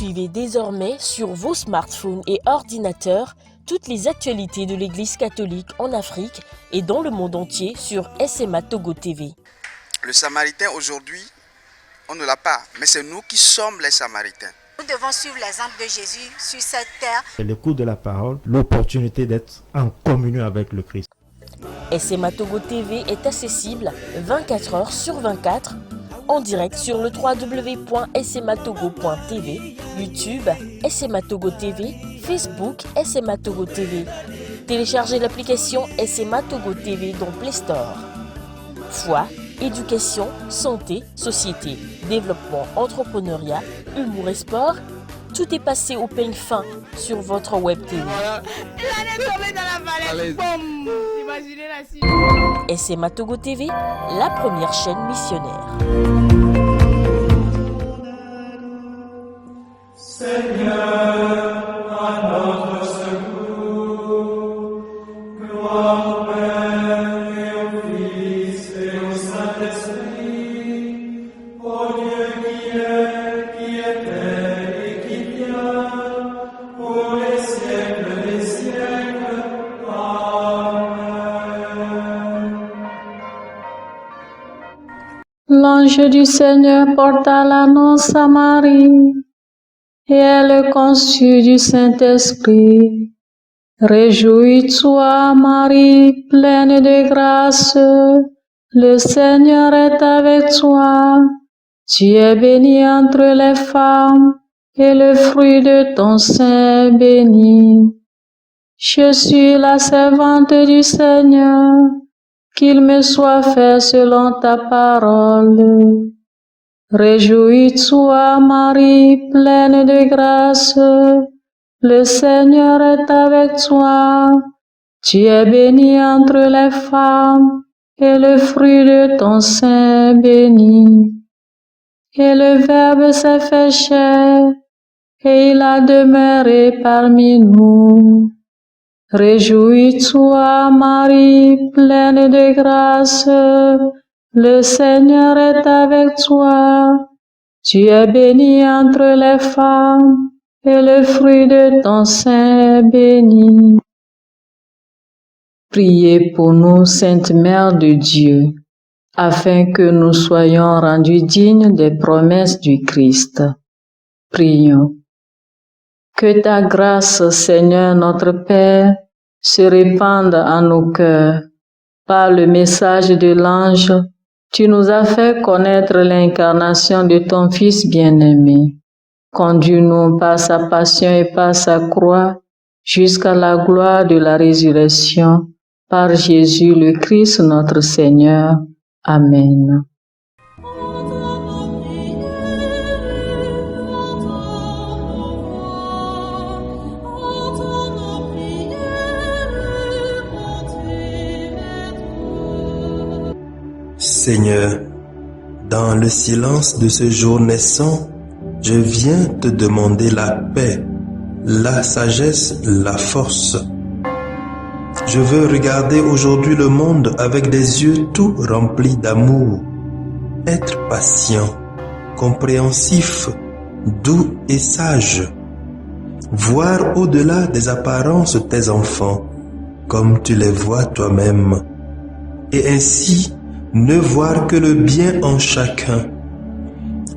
Suivez désormais sur vos smartphones et ordinateurs toutes les actualités de l'Église catholique en Afrique et dans le monde entier sur SMA Togo TV. Le Samaritain aujourd'hui, on ne l'a pas, mais c'est nous qui sommes les Samaritains. Nous devons suivre l'exemple de Jésus sur cette terre. L'écoute de la parole, l'opportunité d'être en communion avec le Christ. SMA Togo TV est accessible 24 heures sur 24 en direct sur le www.smatogo.tv, YouTube, SMA Togo TV, Facebook, SMA Togo TV. Téléchargez l'application SMA Togo TV dans Play Store. Foi, éducation, santé, société, développement, entrepreneuriat, humour et sport, tout est passé au peigne fin sur votre web TV. SMA Togo TV, la première chaîne missionnaire. Seigneur, à notre secours, gloire au Père et au Fils et au Saint-Esprit, au Dieu qui est, qui était et qui vient, pour les siècles des siècles. Amen. L'ange du Seigneur porta l'annonce à Marie, et elle conçut du Saint-Esprit. Réjouis-toi, Marie, pleine de grâce, le Seigneur est avec toi. Tu es bénie entre les femmes, et le fruit de ton sein est béni. Je suis la servante du Seigneur, qu'il me soit fait selon ta parole. Réjouis-toi, Marie, pleine de grâce, le Seigneur est avec toi. Tu es bénie entre les femmes, et le fruit de ton sein est béni. Et le Verbe s'est fait chair, et il a demeuré parmi nous. Réjouis-toi, Marie, pleine de grâce, le Seigneur est avec toi. Tu es bénie entre les femmes, et le fruit de ton sein est béni. Priez pour nous, Sainte Mère de Dieu, afin que nous soyons rendus dignes des promesses du Christ. Prions. Que ta grâce, Seigneur notre Père, se répande en nos cœurs. Par le message de l'ange, tu nous as fait connaître l'incarnation de ton Fils bien-aimé. Conduis-nous par sa passion et par sa croix jusqu'à la gloire de la résurrection, par Jésus le Christ notre Seigneur. Amen. Seigneur, dans le silence de ce jour naissant, je viens te demander la paix, la sagesse, la force. Je veux regarder aujourd'hui le monde avec des yeux tout remplis d'amour, être patient, compréhensif, doux et sage, voir au-delà des apparences tes enfants, comme tu les vois toi-même, et ainsi ne voir que le bien en chacun.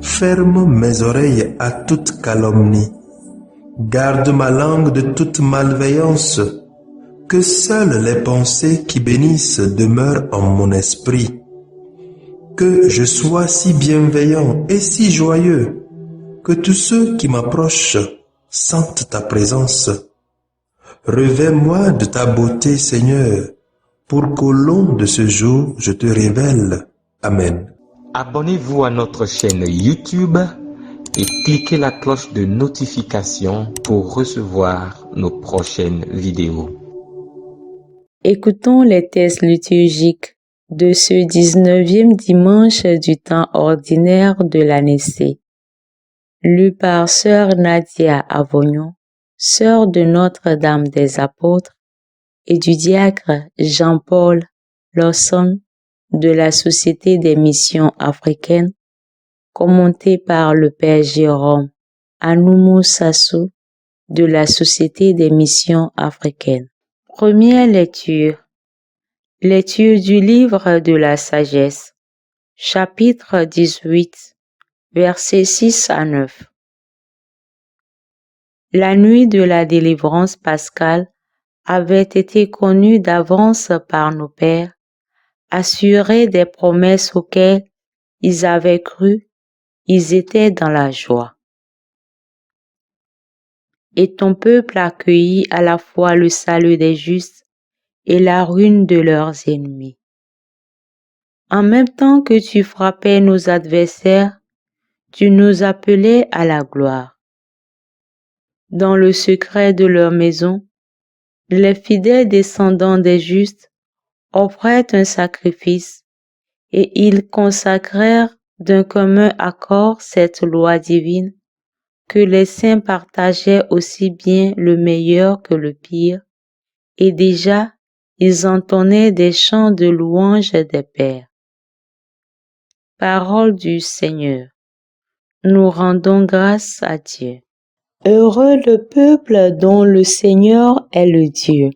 Ferme mes oreilles à toute calomnie. Garde ma langue de toute malveillance. Que seules les pensées qui bénissent demeurent en mon esprit. Que je sois si bienveillant et si joyeux, que tous ceux qui m'approchent sentent ta présence. Revêt-moi de ta beauté, Seigneur, pour qu'au long de ce jour, je te révèle. Amen. Abonnez-vous à notre chaîne YouTube et cliquez la cloche de notification pour recevoir nos prochaines vidéos. Écoutons les textes liturgiques de ce 19e dimanche du temps ordinaire de l'année C. Lu par Sœur Nadia Avognon, sœur de Notre-Dame des Apôtres, et du diacre Jean-Paul Lawson de la Société des missions africaines, commenté par le Père Jérôme. Anoumou Sassou de la Société des missions africaines. Première lecture. Lecture du livre de la sagesse, chapitre 18, versets 6 à 9. La nuit de la délivrance pascale avait été connue d'avance par nos pères, assurés des promesses auxquelles ils avaient cru, ils étaient dans la joie. Et ton peuple accueillit à la fois le salut des justes et la ruine de leurs ennemis. En même temps que tu frappais nos adversaires, tu nous appelais à la gloire. Dans le secret de leur maison, les fidèles descendants des justes offraient un sacrifice et ils consacrèrent d'un commun accord cette loi divine que les saints partageaient aussi bien le meilleur que le pire, et déjà ils entonnaient des chants de louange des pères. Parole du Seigneur. Nous rendons grâce à Dieu. Heureux le peuple dont le Seigneur est le Dieu.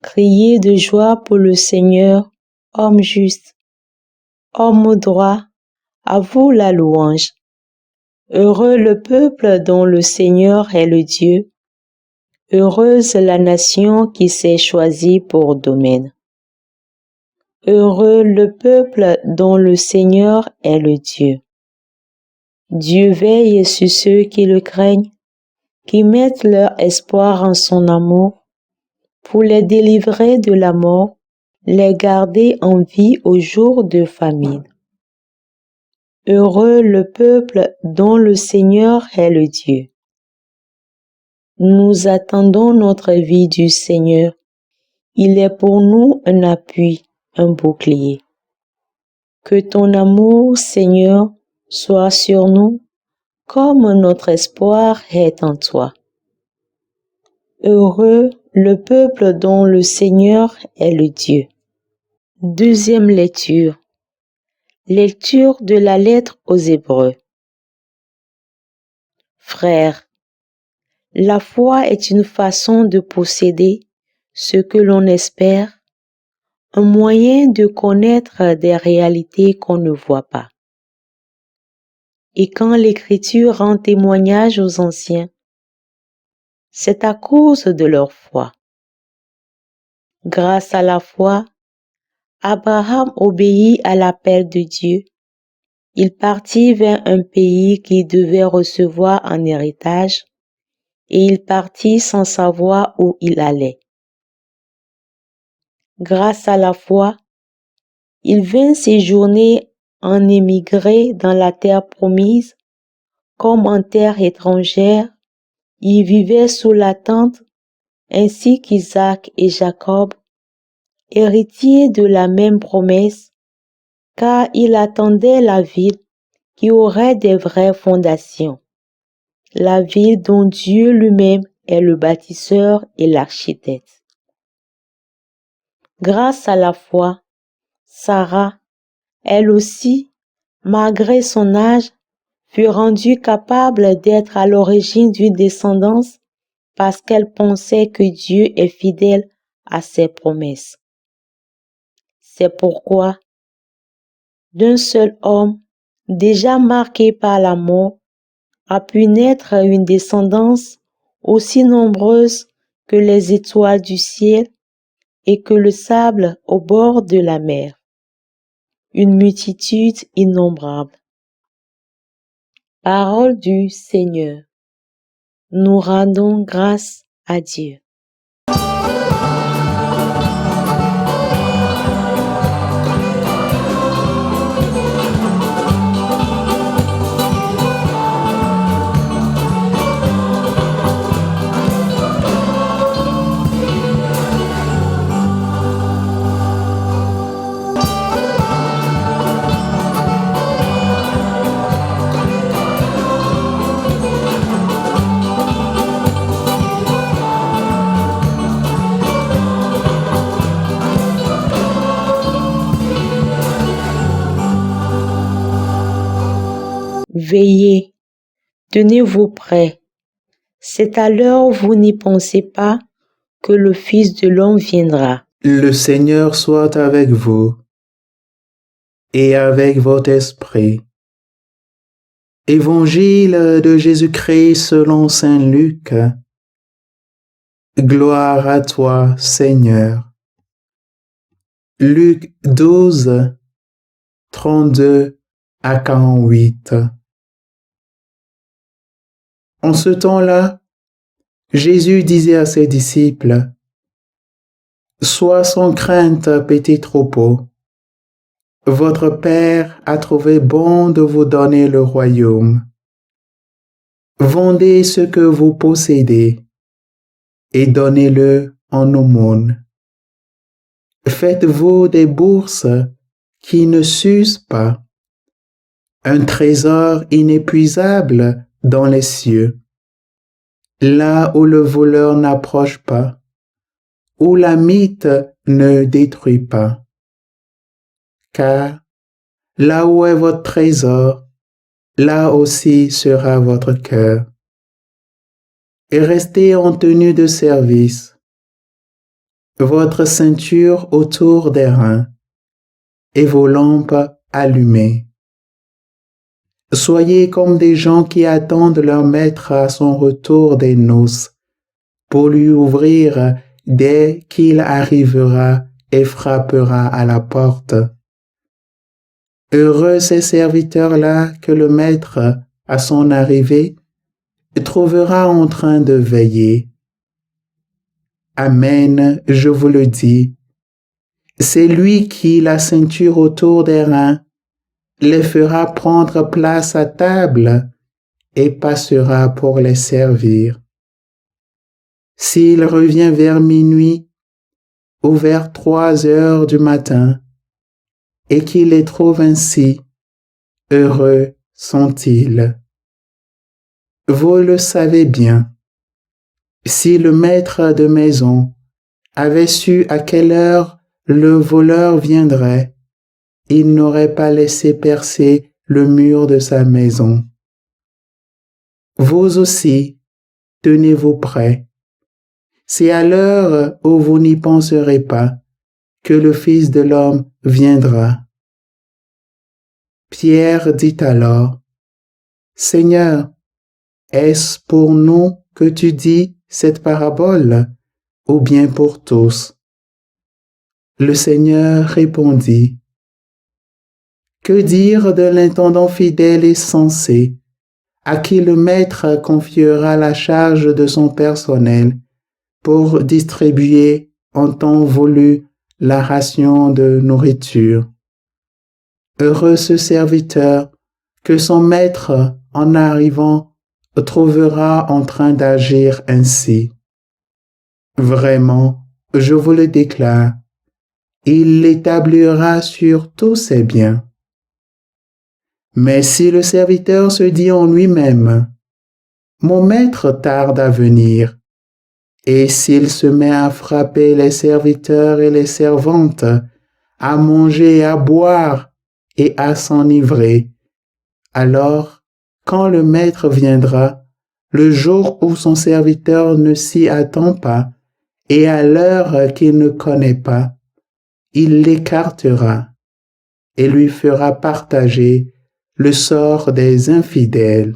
Criez de joie pour le Seigneur, homme juste. Homme droit, à vous la louange. Heureux le peuple dont le Seigneur est le Dieu. Heureuse la nation qui s'est choisie pour domaine. Heureux le peuple dont le Seigneur est le Dieu. Dieu veille sur ceux qui le craignent, qui mettent leur espoir en son amour, pour les délivrer de la mort, les garder en vie au jour de famine. Heureux le peuple dont le Seigneur est le Dieu. Nous attendons notre vie du Seigneur. Il est pour nous un appui, un bouclier. Que ton amour, Seigneur, soit sur nous, comme notre espoir est en toi. Heureux le peuple dont le Seigneur est le Dieu. Deuxième lecture. Lecture de la lettre aux Hébreux. Frères, la foi est une façon de posséder ce que l'on espère, un moyen de connaître des réalités qu'on ne voit pas. Et quand l'Écriture rend témoignage aux anciens, c'est à cause de leur foi. Grâce à la foi, Abraham obéit à l'appel de Dieu. Il partit vers un pays qu'il devait recevoir en héritage, et il partit sans savoir où il allait. Grâce à la foi, il vint séjourner en émigré dans la terre promise, comme en terre étrangère, il vivait sous l'attente, ainsi qu'Isaac et Jacob, héritiers de la même promesse, car il attendait la ville qui aurait des vraies fondations, la ville dont Dieu lui-même est le bâtisseur et l'architecte. Grâce à la foi, Sarah, elle aussi, malgré son âge, fut rendue capable d'être à l'origine d'une descendance parce qu'elle pensait que Dieu est fidèle à ses promesses. C'est pourquoi, d'un seul homme, déjà marqué par la mort, a pu naître une descendance aussi nombreuse que les étoiles du ciel et que le sable au bord de la mer. Une multitude innombrable. Parole du Seigneur. Nous rendons grâce à Dieu. Veillez, Tenez-vous prêts. C'est à l'heure où vous n'y pensez pas que le Fils de l'homme viendra. Le Seigneur soit avec vous et avec votre esprit. Évangile de Jésus-Christ selon saint Luc. Gloire à toi, Seigneur. Luc 12, 32 à 48. En ce temps-là, Jésus disait à ses disciples, « Sois sans crainte, petit troupeau. Votre Père a trouvé bon de vous donner le royaume. Vendez ce que vous possédez et donnez-le en aumône. Faites-vous des bourses qui ne s'usent pas, un trésor inépuisable dans les cieux, là où le voleur n'approche pas, où la mythe ne détruit pas. Car là où est votre trésor, là aussi sera votre cœur. Et restez en tenue de service, votre ceinture autour des reins et vos lampes allumées. Soyez comme des gens qui attendent leur maître à son retour des noces pour lui ouvrir dès qu'il arrivera et frappera à la porte. Heureux ces serviteurs-là que le maître, à son arrivée, trouvera en train de veiller. Amen, je vous le dis, c'est lui qui, la ceinture autour des reins, les fera prendre place à table et passera pour les servir. S'il revient vers minuit ou vers 3 heures du matin et qu'il les trouve ainsi, heureux sont-ils. Vous le savez bien, si le maître de maison avait su à quelle heure le voleur viendrait, il n'aurait pas laissé percer le mur de sa maison. Vous aussi, tenez-vous prêts. C'est à l'heure où vous n'y penserez pas que le Fils de l'homme viendra. Pierre dit alors, « Seigneur, est-ce pour nous que tu dis cette parabole, ou bien pour tous ?» Le Seigneur répondit, « Que dire de l'intendant fidèle et sensé, à qui le maître confiera la charge de son personnel pour distribuer en temps voulu la ration de nourriture. Heureux ce serviteur que son maître, en arrivant, trouvera en train d'agir ainsi. Vraiment, je vous le déclare, il l'établira sur tous ses biens. Mais si le serviteur se dit en lui-même, « Mon maître tarde à venir », et s'il se met à frapper les serviteurs et les servantes, à manger et à boire et à s'enivrer, alors, quand le maître viendra, le jour où son serviteur ne s'y attend pas, et à l'heure qu'il ne connaît pas, il l'écartera et lui fera partager le sort des infidèles.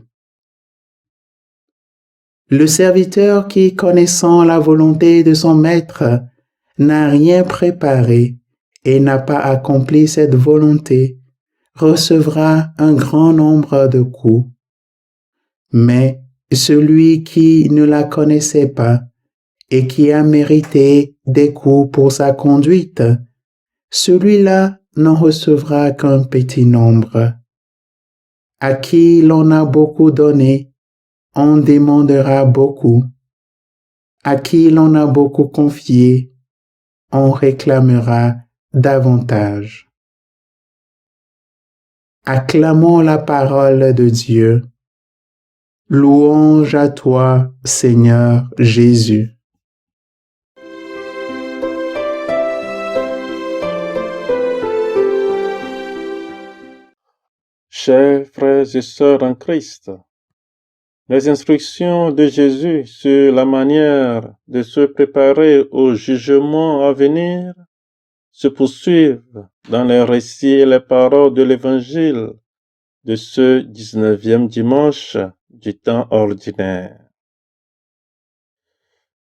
Le serviteur qui, connaissant la volonté de son maître, n'a rien préparé et n'a pas accompli cette volonté, recevra un grand nombre de coups. Mais celui qui ne la connaissait pas et qui a mérité des coups pour sa conduite, celui-là n'en recevra qu'un petit nombre. À qui l'on a beaucoup donné, on demandera beaucoup. À qui l'on a beaucoup confié, on réclamera davantage. Acclamons la parole de Dieu. Louange à toi, Seigneur Jésus. Chers frères et sœurs en Christ, Les instructions de Jésus sur la manière de se préparer au jugement à venir se poursuivent dans les récits et les paroles de l'Évangile de ce 19e dimanche du temps ordinaire.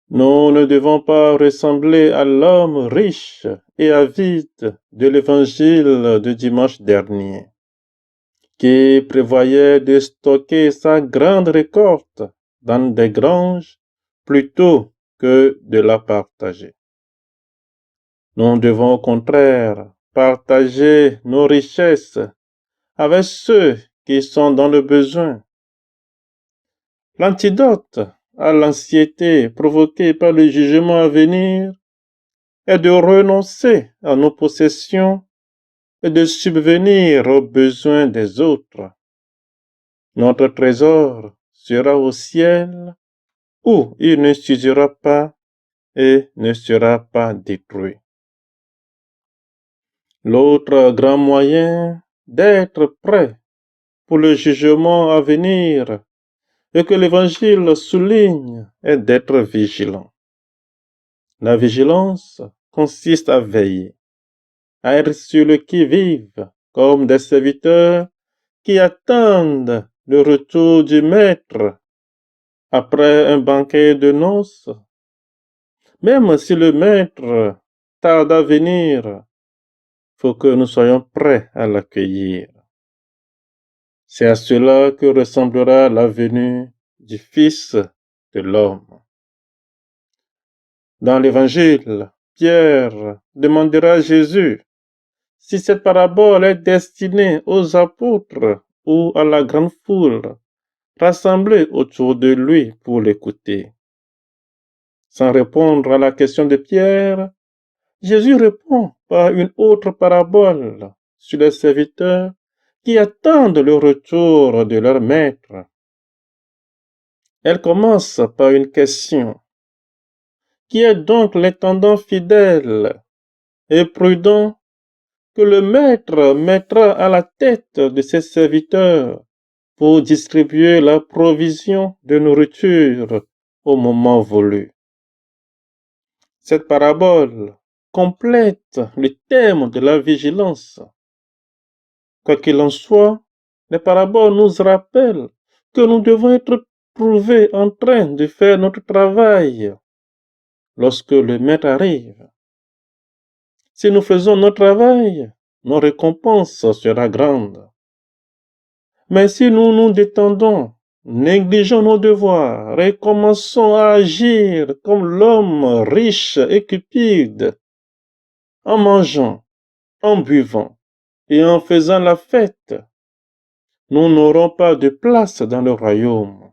Nous ne devons pas ressembler à l'homme riche et avide de l'Évangile de dimanche dernier, qui prévoyait de stocker sa grande récolte dans des granges plutôt que de la partager. Nous devons au contraire partager nos richesses avec ceux qui sont dans le besoin. L'antidote à l'anxiété provoquée par le jugement à venir est de renoncer à nos possessions et de subvenir aux besoins des autres. Notre trésor sera au ciel où il ne s'usera pas et ne sera pas détruit. L'autre grand moyen d'être prêt pour le jugement à venir et que l'Évangile souligne est d'être vigilant. La vigilance consiste à veiller, à être sur le qui-vive, comme des serviteurs qui attendent le retour du maître après un banquet de noces. Même si le maître tarde à venir, faut que nous soyons prêts à l'accueillir. C'est à cela que ressemblera la venue du Fils de l'homme. Dans l'Évangile, Pierre demandera à Jésus si cette parabole est destinée aux apôtres ou à la grande foule rassemblée autour de lui pour l'écouter. Sans répondre à la question de Pierre, Jésus répond par une autre parabole sur les serviteurs qui attendent le retour de leur maître. Elle commence par une question. Qui est donc l'intendant fidèle et prudent que le maître mettra à la tête de ses serviteurs pour distribuer la provision de nourriture au moment voulu? Cette parabole complète le thème de la vigilance. Quoi qu'il en soit, les paraboles nous rappellent que nous devons être trouvés en train de faire notre travail lorsque le maître arrive. Si nous faisons notre travail, nos récompenses sera grande. Mais si nous nous détendons, négligeons nos devoirs et commençons à agir comme l'homme riche et cupide, en mangeant, en buvant et en faisant la fête, nous n'aurons pas de place dans le royaume.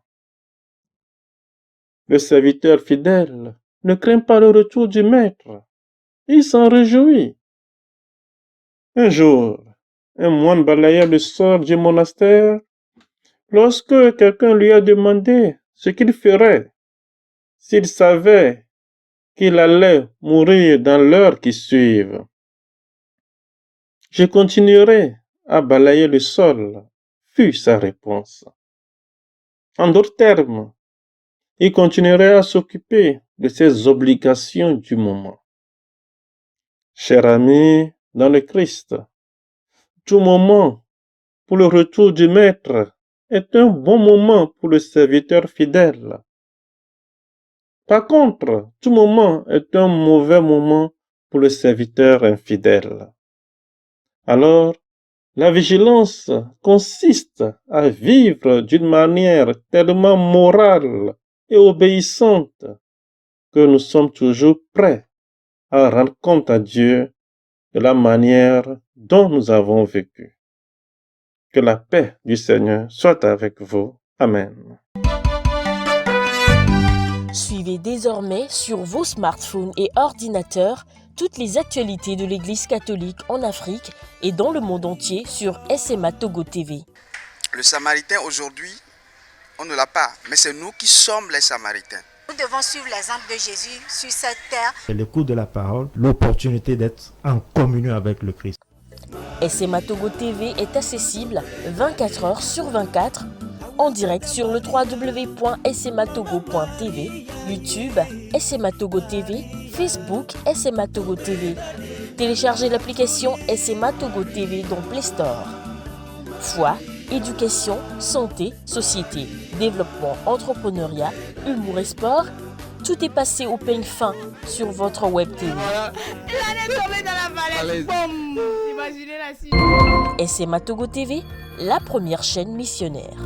Le serviteur fidèle ne craint pas le retour du maître. Il s'en réjouit. Un jour, un moine balayait le sol du monastère lorsque quelqu'un lui a demandé ce qu'il ferait s'il savait qu'il allait mourir dans l'heure qui suive. Je continuerai à balayer le sol, fut sa réponse. En d'autres termes, il continuerait à s'occuper de ses obligations du moment. Cher ami dans le Christ, tout moment pour le retour du Maître est un bon moment pour le serviteur fidèle. Par contre, tout moment est un mauvais moment pour le serviteur infidèle. Alors, la vigilance consiste à vivre d'une manière tellement morale et obéissante que nous sommes toujours prêts à rendre compte à Dieu de la manière dont nous avons vécu. Que la paix du Seigneur soit avec vous. Amen. Suivez désormais sur vos smartphones et ordinateurs toutes les actualités de l'Église catholique en Afrique et dans le monde entier sur SMA Togo TV. Le Samaritain aujourd'hui, on ne l'a pas, mais c'est nous qui sommes les Samaritains. Nous devons suivre l'exemple de Jésus sur cette terre. C'est l'écoute de la parole, l'opportunité d'être en communion avec le Christ. SMA Togo TV est accessible 24 heures sur 24 en direct sur le www.smatogo.tv, YouTube SMA Togo TV, Facebook SMA Togo TV. Téléchargez l'application SMA Togo TV dans Play Store. Foi, éducation, santé, société, développement, entrepreneuriat, humour et sport, tout est passé au peigne fin sur votre web TV. Il allait tomber dans la vallée. Boum. Imaginez la suite. SMA Togo TV, la première chaîne missionnaire.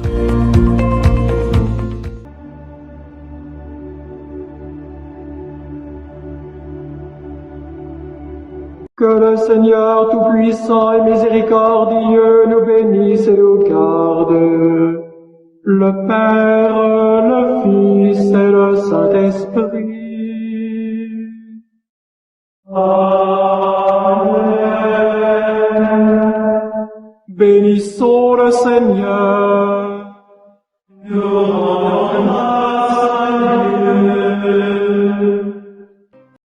Que le Seigneur Tout-Puissant et Miséricordieux nous bénisse et nous garde. Le Père, le Fils et le Saint-Esprit. Amen. Bénissons le Seigneur. Nous